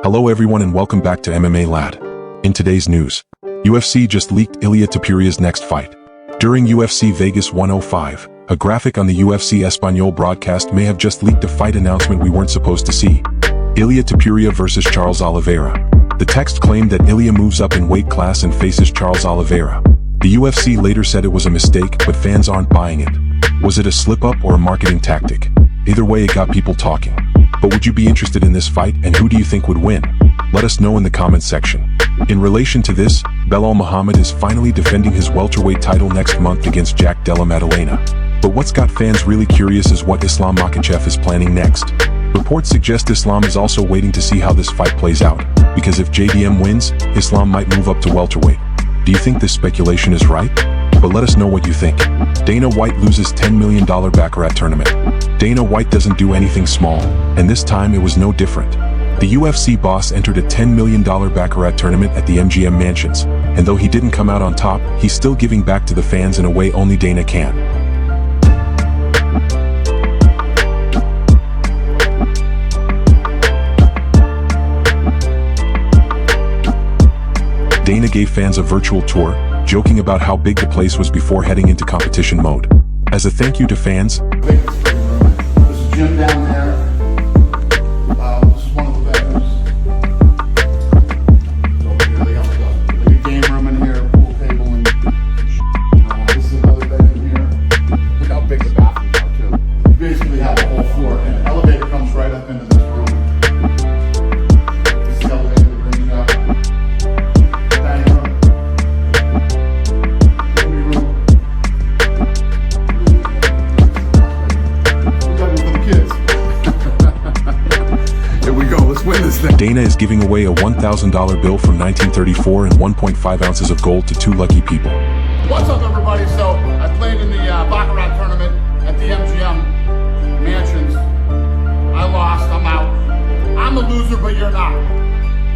Hello everyone and welcome back to MMA Lad. In today's news, UFC just leaked Ilia Topuria's next fight. During UFC Vegas 105, a graphic on the UFC Espanol broadcast may have just leaked a fight announcement we weren't supposed to see. Ilia Topuria versus Charles Oliveira. The text claimed that Ilia moves up in weight class and faces Charles Oliveira. The UFC later said it was a mistake, but fans aren't buying it. Was it a slip-up or a marketing tactic? Either way, it got people talking. But would you be interested in this fight, and who do you think would win? Let us know in the comments section. In relation to this, Belal Muhammad is finally defending his welterweight title next month against Jack Della Maddalena. But what's got fans really curious is what Islam Makhachev is planning next. Reports suggest Islam is also waiting to see how this fight plays out, because if JDM wins, Islam might move up to welterweight. Do you think this speculation is right? But let us know what you think. Dana White loses $10 million Baccarat tournament. Dana White doesn't do anything small, and this time it was no different. The UFC boss entered a $10 million Baccarat tournament at the MGM Mansions, and though he didn't come out on top, he's still giving back to the fans in a way only Dana can. Dana gave fans a virtual tour, joking about how big the place was before heading into competition mode. As a thank you to fans, There's a gym down there. This is one of the bedrooms. Over here, they got like a game room in here, pool table, and this is another bedroom here. Look how big the bathrooms are too. You basically have the whole floor, and the elevator comes right up into this room. This is the elevator that brings you up. Dining room. Living room. Here we go, let's win this thing. Dana is giving away a $1,000 bill from 1934 and 1.5 ounces of gold to 2 lucky people. What's up, everybody? So I played in the Baccarat tournament at the MGM Mansions. I lost, I'm out. I'm the loser, but you're not.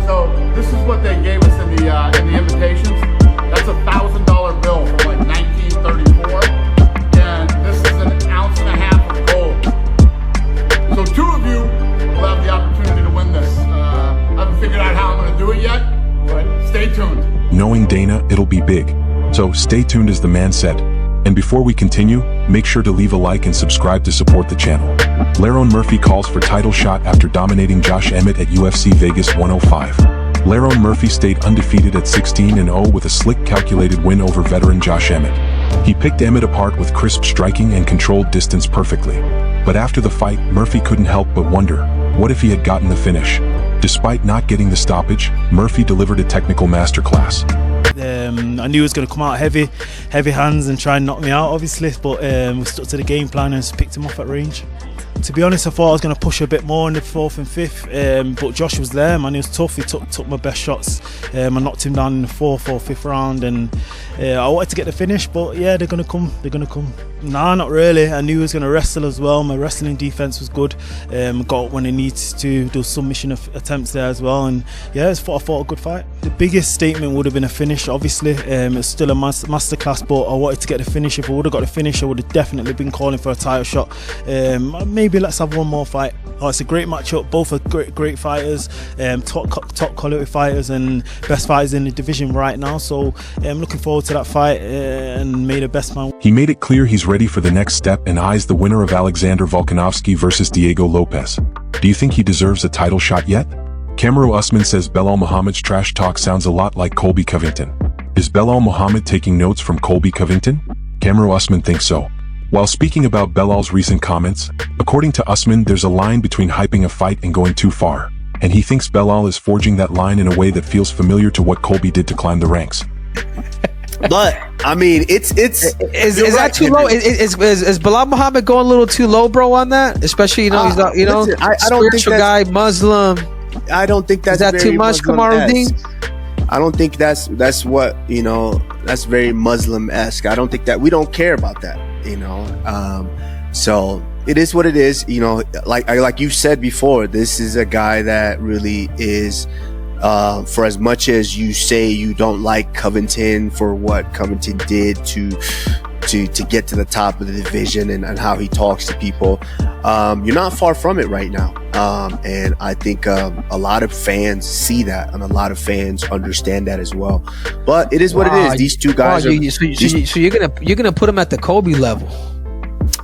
So this is what they gave us in the invitations. That's a $1,000 bill from like 1934. And this is an ounce and a half of gold. So 2 of you will have the opportunity to win this. I haven't figured out how I'm going to do it yet, but stay tuned. Knowing Dana, it'll be big. So stay tuned as the man said. And before we continue, make sure to leave a like and subscribe to support the channel. Lerone Murphy calls for title shot after dominating Josh Emmett at UFC Vegas 105. Lerone Murphy stayed undefeated at 16-0 with a slick calculated win over veteran Josh Emmett. He picked Emmett apart with crisp striking and controlled distance perfectly. But after the fight, Murphy couldn't help but wonder, what if he had gotten the finish? Despite not getting the stoppage, Murphy delivered a technical masterclass. I knew he was going to come out heavy hands and try and knock me out, obviously, but we stuck to the game plan and just picked him off at range. To be honest, I thought I was going to push a bit more in the 4th and 5th, but Josh was there, man. He was tough. He took my best shots. I knocked him down in the 4th or 5th round, and I wanted to get the finish, but yeah, they're going to come. They're going to come. Nah, not really. I knew he was going to wrestle as well. My wrestling defense was good. Got up when he needed to. Do submission attempts there as well, and yeah, I fought a good fight. The biggest statement would have been a finish, obviously. It's still a masterclass, but I wanted to get the finish. If I would have got the finish, I would have definitely been calling for a title shot. Maybe let's have one more fight. It's a great matchup. Both are great fighters, top quality fighters and best fighters in the division right now. So I'm looking forward to that fight and may the best man. He made it clear he's ready for the next step and eyes the winner of Alexander Volkanovski versus Diego Lopez. Do you think he deserves a title shot yet? Kamaru Usman says Belal Muhammad's trash talk sounds a lot like Colby Covington. Is Belal Muhammad taking notes from Colby Covington? Kamaru Usman thinks so. While speaking about Belal's recent comments, according to Usman, there's a line between hyping a fight and going too far, and he thinks Belal is forging that line in a way that feels familiar to what Colby did to climb the ranks. But I mean, is that too low? Is Belal Muhammad going a little too low, bro, on that? Especially, you know, he's not, you know, listen, I don't think guy, Muslim. I don't think that's is that too much, Kamaruddin? I don't think that's what, you know, that's very Muslim-esque. I don't think that, we don't care about that, you know. So it is what it is, you know. Like you said before, this is a guy that really is, for as much as you say you don't like Covington for what Covington did to get to the top of the division and how he talks to people, you're not far from it right now. And I think a lot of fans see that, and a lot of fans understand that as well. But it is what it is. These two guys so you're gonna put them at the Kobe level.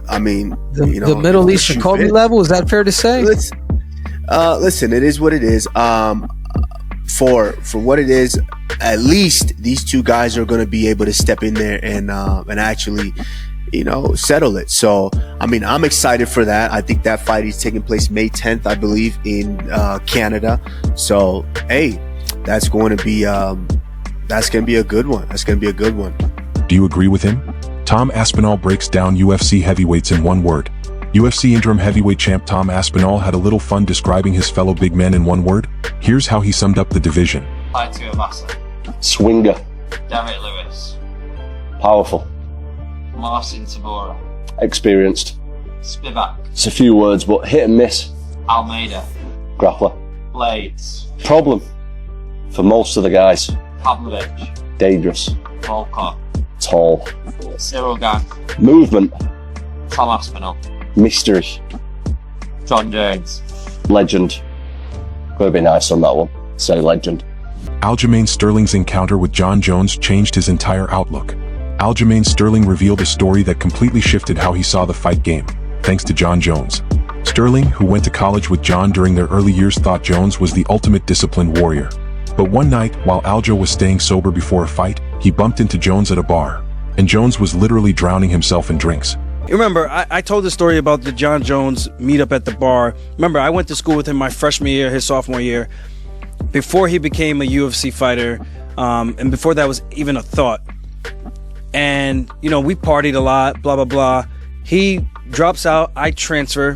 I mean, the Middle Eastern Kobe level. Is that fair to say? Listen, it is what it is. For what it is, at least these two guys are going to be able to step in there and actually, settle it. So, I mean, I'm excited for that. I think that fight is taking place May 10th, I believe, in Canada. So, hey, that's going to be a good one. That's going to be a good one. Do you agree with him? Tom Aspinall breaks down UFC heavyweights in one word. UFC interim heavyweight champ Tom Aspinall had a little fun describing his fellow big men in one word. Here's how he summed up the division. FUNKMASTER. Swinger. Derek Lewis. Powerful. Marcin Tybura. Experienced. Spivak. It's a few words, but hit and miss. Almeida. Grappler. Blades. Problem for most of the guys. Pavlovich. Dangerous. Volkov. Tall. Cyril Gang. Movement. Tom Aspinall. Mystery. John Jones. Legend. Gotta be nice on that one. Say legend. Aljamain Sterling's encounter with John Jones changed his entire outlook. Aljamain Sterling revealed a story that completely shifted how he saw the fight game, thanks to John Jones. Sterling, who went to college with John during their early years, thought Jones was the ultimate disciplined warrior. But one night, while Aljo was staying sober before a fight, he bumped into Jones at a bar, and Jones was literally drowning himself in drinks. Remember, I told the story about the John Jones meetup at the bar. Remember, I went to school with him my freshman year, his sophomore year, before he became a UFC fighter, and before that was even a thought. And, we partied a lot, blah, blah, blah. He drops out, I transfer.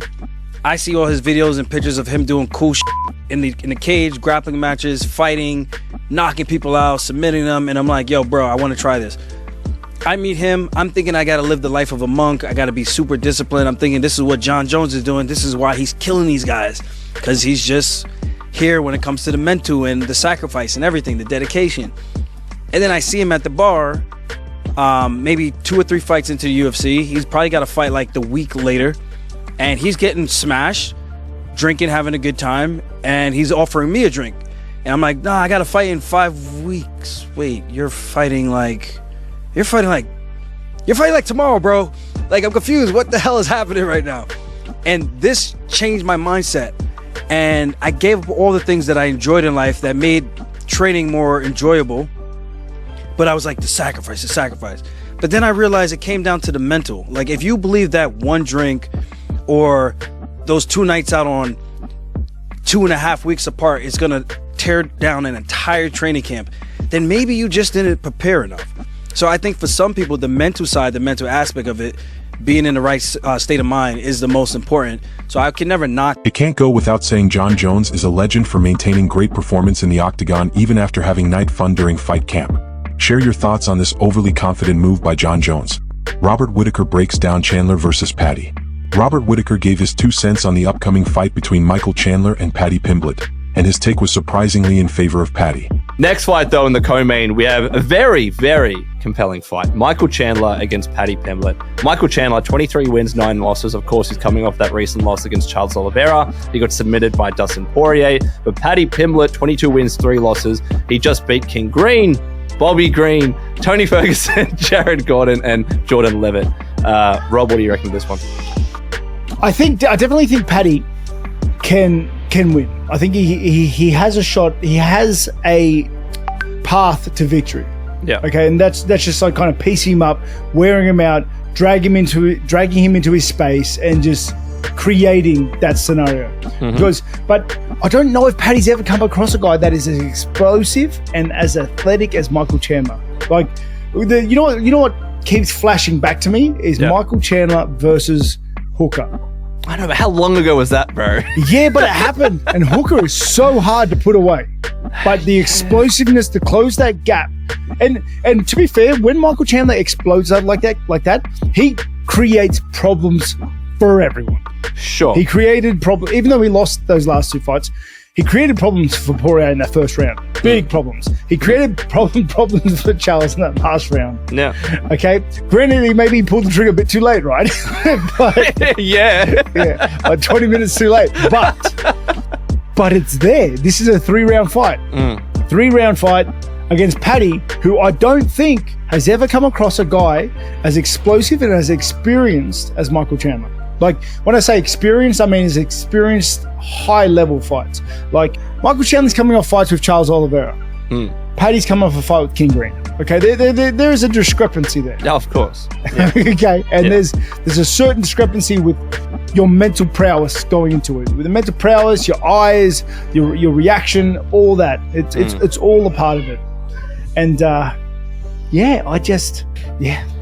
I see all his videos and pictures of him doing cool shit in the cage, grappling matches, fighting, knocking people out, submitting them, and I'm like, yo, bro, I want to try this. I meet him, I'm thinking I gotta live the life of a monk, I gotta be super disciplined. I'm thinking this is what John Jones is doing, this is why he's killing these guys, because he's just here when it comes to the mental and the sacrifice and everything, the dedication. And then I see him at the bar, maybe 2 or 3 fights into the UFC. He's probably got a fight like the week later, and he's getting smashed, drinking, having a good time, and he's offering me a drink. And I'm like, nah, I got a fight in 5 weeks. Wait, you're fighting like tomorrow, bro. Like, I'm confused. What the hell is happening right now? And this changed my mindset. And I gave up all the things that I enjoyed in life that made training more enjoyable. But I was like, the sacrifice. But then I realized it came down to the mental. Like, if you believe that one drink or those 2 nights out on 2.5 weeks apart is going to tear down an entire training camp, then maybe you just didn't prepare enough. So I think for some people, the mental side, the mental aspect of it, being in the right state of mind is the most important. So I can never knock. It can't go without saying John Jones is a legend for maintaining great performance in the octagon even after having night fun during fight camp. Share your thoughts on this overly confident move by John Jones. Robert Whitaker breaks down Chandler versus Paddy. Robert Whitaker gave his 2 cents on the upcoming fight between Michael Chandler and Paddy Pimblett, and his take was surprisingly in favor of Paddy. Next fight, though, in the co-main, we have a very, very compelling fight. Michael Chandler against Paddy Pimblett. Michael Chandler, 23 wins, 9 losses. Of course, he's coming off that recent loss against Charles Oliveira. He got submitted by Dustin Poirier. But Paddy Pimblett, 22 wins, 3 losses. He just beat King Green, Bobby Green, Tony Ferguson, Jared Gordon, and Jordan Levitt. Rob, what do you reckon of this one? I definitely think Paddy can win. I think he has a shot. He has a path to victory. Yeah. Okay, and that's just like kind of piecing him up, wearing him out, dragging him into his space, and just creating that scenario. Mm-hmm. But I don't know if Paddy's ever come across a guy that is as explosive and as athletic as Michael Chandler. Like, you know what keeps flashing back to me is Michael Chandler versus Hooker. I know, but how long ago was that, bro? Yeah, but it happened. And Hooker is so hard to put away. But the explosiveness to close that gap. And to be fair, when Michael Chandler explodes out like that, he creates problems for everyone. Sure. He created problems. Even though he lost those last 2 fights, He created problems for Poirier in that first round. Big problems. He created problems for Charles in that last round. Yeah. Okay. Granted, he maybe pulled the trigger a bit too late, right? But, yeah. like 20 minutes too late. But it's there. This is a 3-round fight. 3-round fight against Paddy, who I don't think has ever come across a guy as explosive and as experienced as Michael Chandler. Like, when I say experienced, I mean his experienced high-level fights. Like, Michael Chandler's coming off fights with Charles Oliveira. Paddy's coming off a fight with King Green. Okay, there is a discrepancy there. Yeah, of course. Yeah. Okay, and there's a certain discrepancy with your mental prowess going into it. With the mental prowess, your eyes, your reaction, all that. It's all a part of it. And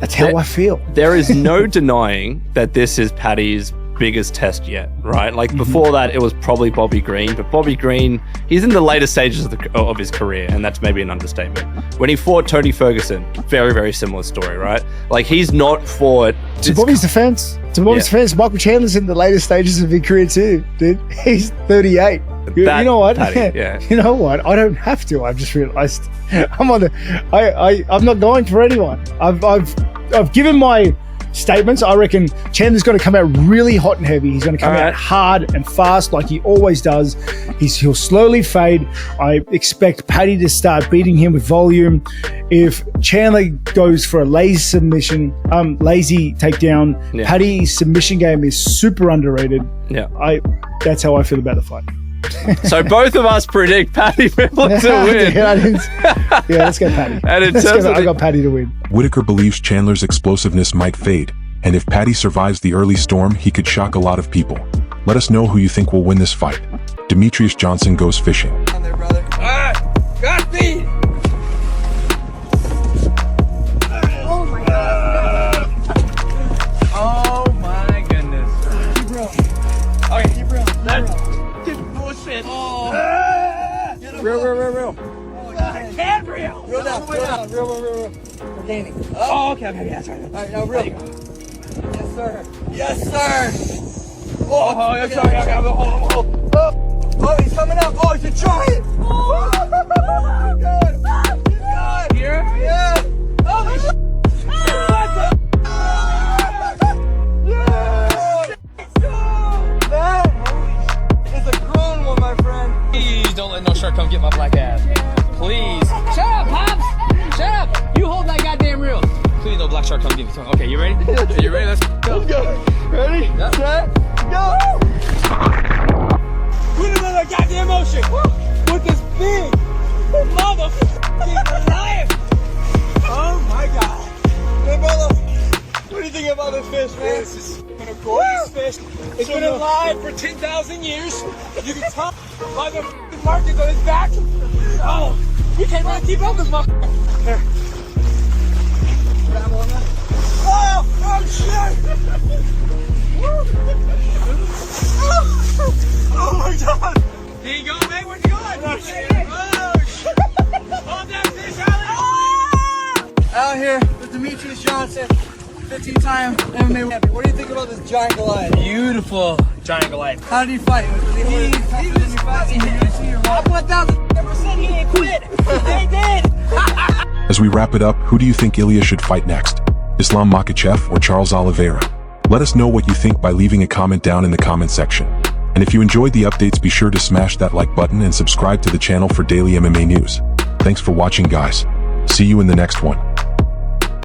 that's how I feel. There is no denying that this is Paddy's biggest test yet, right? Like before that, it was probably Bobby Green, but Bobby Green, he's in the later stages of his career, and that's maybe an understatement. When he fought Tony Ferguson, very, very similar story, right? Like he's not fought. To Bobby's defense, Michael Chandler's in the later stages of his career too, dude. He's 38. You know what? Paddy, yeah. You know what? I don't have to. I've just realized I'm not going for anyone. I've given my statements. I reckon Chandler's going to come out really hot and heavy. He's going to come out hard and fast like he always does. He'll slowly fade. I expect Paddy to start beating him with volume. If Chandler goes for a lazy submission, lazy takedown, Paddy's submission game is super underrated. Yeah. That's how I feel about the fight. So both of us predict Paddy Pimblett to win. Let's go Paddy. And I got Paddy to win. Whitaker believes Chandler's explosiveness might fade, and if Paddy survives the early storm, he could shock a lot of people. Let us know who you think will win this fight. Demetrius Johnson goes fishing. On there, brother. Got me! Oh my god. Oh my goodness. Keep real. Okay, keep real. Bullshit. Oh. Real. I can't real. Real down. Real. We're gaining. Oh, okay. Yeah, sorry. All right, now real. Yes, sir. Oh, yes, sir. Oh, he's coming up. Oh, he's a giant. Oh, he's good. Here? Yeah. Holy shit. Please don't let no shark come get my black ass. Please. Shut up, Pops! Shut up! You hold that goddamn reel. Please no black shark come get me. Okay, you ready? You ready? Let's go. Ready? Set, go! Put him in the goddamn ocean with this big motherfucking life. Oh my god. Hey, brother. What do you think about this fish, man? This is a gorgeous fish. It's been alive for 10,000 years. You can tell by the markings on his back. Oh, you can't really keep up with this motherfucker. Here. Grab on that. Oh shit! Oh my god! There you go, man. Where'd you go? Oh shit! Hold that fish, Alex! Out here with Demetrius Johnson. 15-time MMA champion. What do you think about this giant Goliath? Beautiful giant Goliath. How did he fight? He was fighting. I 1,000% he didn't quit. They did. As we wrap it up, who do you think Ilia should fight next? Islam Makhachev or Charles Oliveira? Let us know what you think by leaving a comment down in the comment section. And if you enjoyed the updates, be sure to smash that like button and subscribe to the channel for daily MMA news. Thanks for watching, guys. See you in the next one.